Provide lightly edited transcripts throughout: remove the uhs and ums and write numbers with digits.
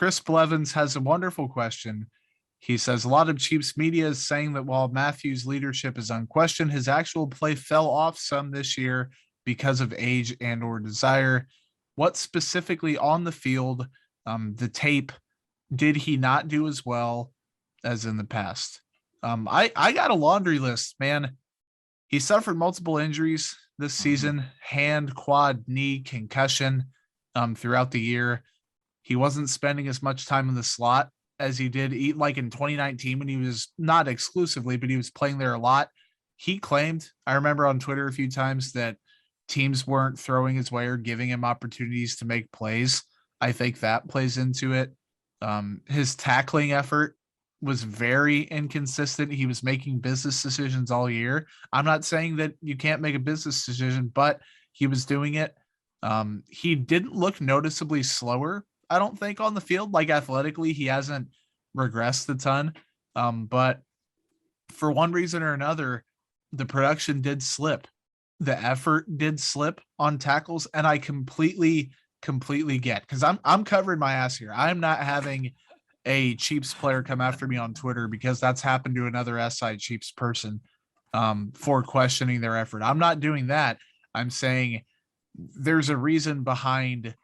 Chris Blevins has a wonderful question. He says a lot of Chiefs media is saying that while Mathieu's leadership is unquestioned, his actual play fell off some this year because of age and or desire. What specifically on the field, the tape, did he not do as well as in the past? I got a laundry list, man. He suffered multiple injuries this season, hand, quad, knee, concussion throughout the year. He wasn't spending as much time in the slot as he did like in 2019 when he was not exclusively, but he was playing there a lot. He claimed, I remember on Twitter a few times, that teams weren't throwing his way or giving him opportunities to make plays. I think that plays into it. His tackling effort was very inconsistent. He was making business decisions all year. I'm not saying that you can't make a business decision, but he was doing it. He didn't look noticeably slower, I don't think, on the field. Like athletically, he hasn't regressed a ton. But for one reason or another, the production did slip. The effort did slip on tackles, and I completely get, because I'm covering my ass here. I'm not having a Chiefs player come after me on Twitter, because that's happened to another SI Chiefs person for questioning their effort. I'm not doing that. I'm saying there's a reason behind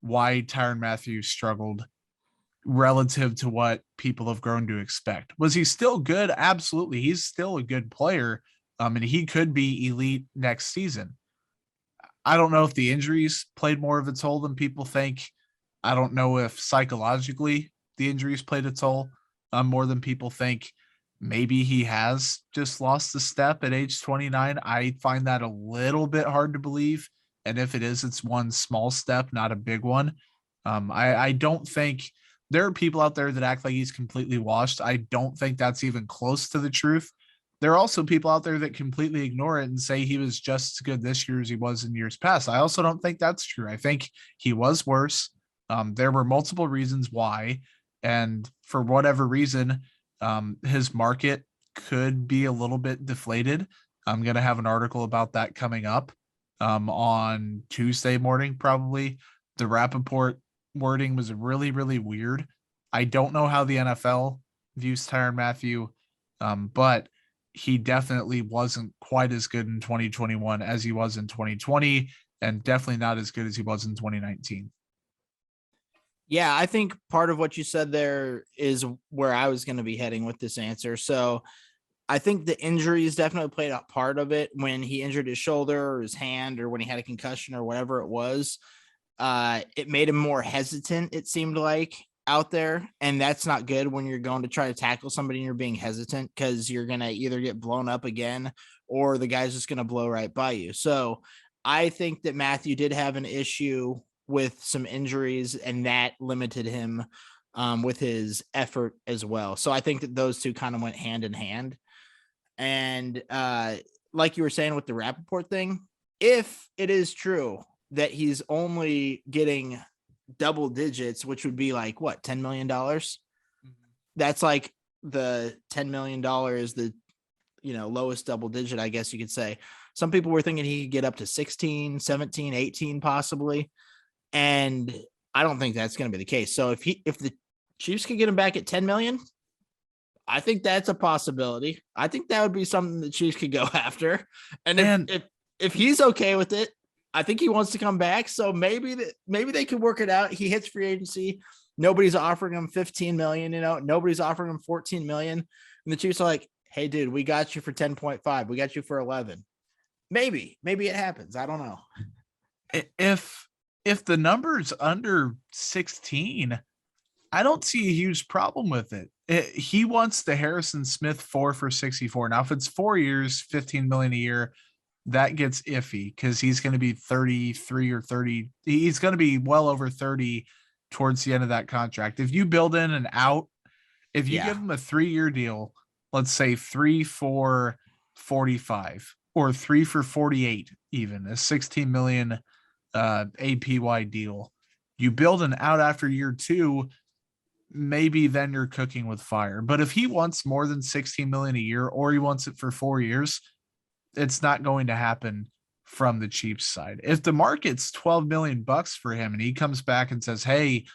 why Tyrann Mathieu struggled relative to what people have grown to expect. Was he still good? Absolutely. He's still a good player. And he could be elite next season. I don't know if the injuries played more of a toll than people think. I don't know if psychologically the injuries played a toll more than people think. Maybe he has just lost a step at age 29. I find that a little bit hard to believe. And if it is, it's one small step, not a big one. I don't think there are people out there that act like he's completely washed. I don't think that's even close to the truth. There are also people out there that completely ignore it and say he was just as good this year as he was in years past. I also don't think that's true. I think he was worse. There were multiple reasons why. And for whatever reason, his market could be a little bit deflated. I'm going to have an article about that coming up on Tuesday morning, probably. The Rappaport wording was really, really weird. I don't know how the NFL views Tyrann Mathieu, but he definitely wasn't quite as good in 2021 as he was in 2020, and definitely not as good as he was in 2019. Yeah, I think part of what you said there is where I was going to be heading with this answer. So I think the injuries definitely played a part of it. When he injured his shoulder or his hand, or when he had a concussion or whatever it was, it made him more hesitant, it seemed like, out there. And that's not good when you're going to try to tackle somebody and you're being hesitant, because you're going to either get blown up again or the guy's just going to blow right by you. So I think that Mathieu did have an issue with some injuries, and that limited him with his effort as well. So I think that those two kind of went hand in hand. And like you were saying with the Rappaport thing, if it is true that he's only getting double digits, which would be like what, $10 million? That's like the $10 million is the, lowest double digit, I guess you could say. Some people were thinking he could get up to 16, 17, 18 possibly. And I don't think that's going to be the case. So if the Chiefs could get him back at 10 million, I think that's a possibility. I think that would be something the Chiefs could go after. And if he's okay with it, I think he wants to come back. So maybe they could work it out. He hits free agency. Nobody's offering him 15 million, nobody's offering him 14 million. And the Chiefs are like, hey dude, we got you for 10.5. We got you for 11. Maybe it happens. I don't know. If the number's under 16, I don't see a huge problem with it. He wants the Harrison Smith 4 for 64. Now, if it's 4 years, 15 million a year, that gets iffy, because he's going to be 33 or 30. He's going to be well over 30 towards the end of that contract. If you build in an out, if you give him a 3-year deal, let's say 3 for 45 or 3 for 48, even a 16 million APY deal, you build an out after year 2, maybe then you're cooking with fire. But if he wants more than 16 million a year, or he wants it for 4 years, it's not going to happen from the Chiefs side. If the market's $12 million for him and he comes back and says, hey,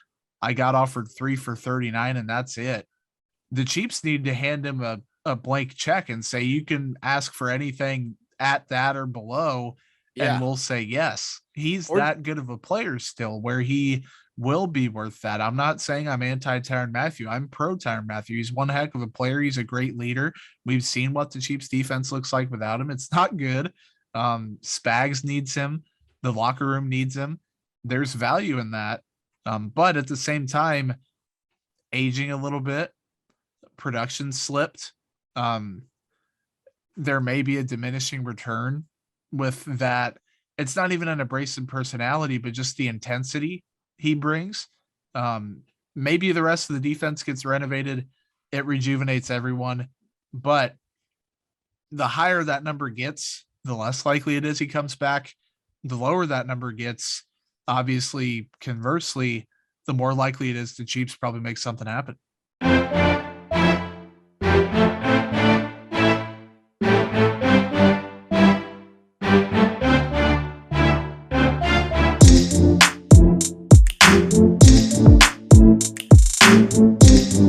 I got offered 3 for 39 and that's it. The Chiefs need to hand him a blank check and say, you can ask for anything at that or below, and Yeah. we'll say yes. He's Or that good of a player still where he will be worth that. I'm not saying I'm anti Tyrann Mathieu. I'm pro Tyrann Mathieu. He's one heck of a player. He's a great leader. We've seen what the Chiefs defense looks like without him. It's not good. Spags needs him. The locker room needs him. There's value in that. But at the same time, aging a little bit, production slipped. There may be a diminishing return with that. It's not even an abrasive personality, but just the intensity he brings. Maybe the rest of the defense gets renovated. It rejuvenates everyone. But the higher that number gets, the less likely it is he comes back. The lower that number gets, obviously, conversely, the more likely it is the Chiefs probably make something happen.